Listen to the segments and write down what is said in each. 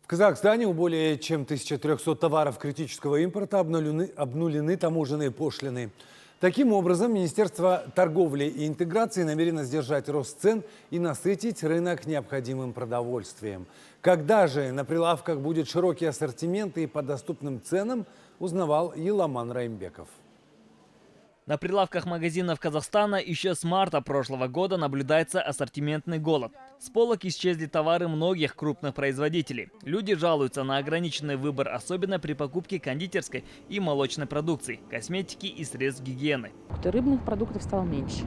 Казахстане у более чем 1300 товаров критического импорта обнулены таможенные пошлины. Таким образом, Министерство торговли и интеграции намерено сдержать рост цен и насытить рынок необходимым продовольствием. Когда же на прилавках будет широкий ассортимент и по доступным ценам, узнавал Еламан Раймбеков. На прилавках магазинов Казахстана еще с марта прошлого года наблюдается ассортиментный голод. С полок исчезли товары многих крупных производителей. Люди жалуются на ограниченный выбор, особенно при покупке кондитерской и молочной продукции, косметики и средств гигиены. Рыбных продуктов стало меньше.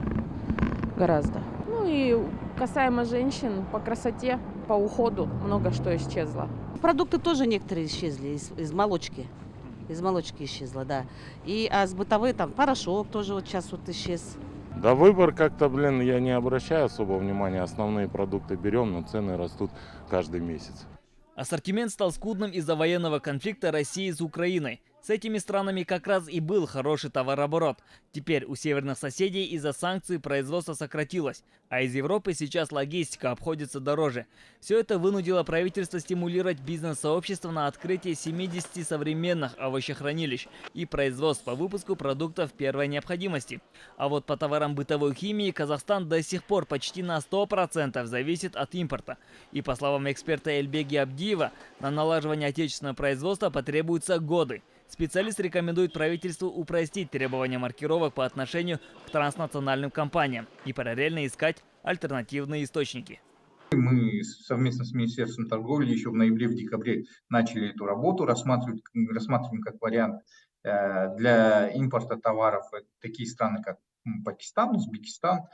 Гораздо. Ну и касаемо женщин, по красоте, по уходу много что исчезло. Продукты тоже некоторые исчезли из молочки. Из молочки исчезла, да. А с бытовой там порошок тоже вот сейчас вот исчез. Да выбор как-то, я не обращаю особого внимания. Основные продукты берем, но цены растут каждый месяц. Ассортимент стал скудным из-за военного конфликта России с Украиной. С этими странами как раз и был хороший товарооборот. Теперь у северных соседей из-за санкций производство сократилось, а из Европы сейчас логистика обходится дороже. Все это вынудило правительство стимулировать бизнес-сообщество на открытие 70 современных овощехранилищ и производств по выпуску продуктов первой необходимости. А вот по товарам бытовой химии Казахстан до сих пор почти на 100% зависит от импорта. И по словам эксперта Эльбеги Абдиева, на налаживание отечественного производства потребуются годы. Специалист рекомендует правительству упростить требования маркировок по отношению к транснациональным компаниям и параллельно искать альтернативные источники. Мы совместно с Министерством торговли еще в ноябре-декабре начали эту работу, рассматриваем как вариант для импорта товаров такие страны, как Пакистан, Узбекистан,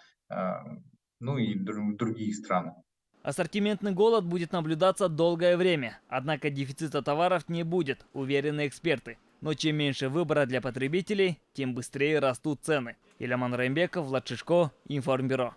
ну и другие страны. Ассортиментный голод будет наблюдаться долгое время, однако дефицита товаров не будет, уверены эксперты. Но чем меньше выбора для потребителей, тем быстрее растут цены. Еламан Раймбеков, Влад Шишко, Информбюро.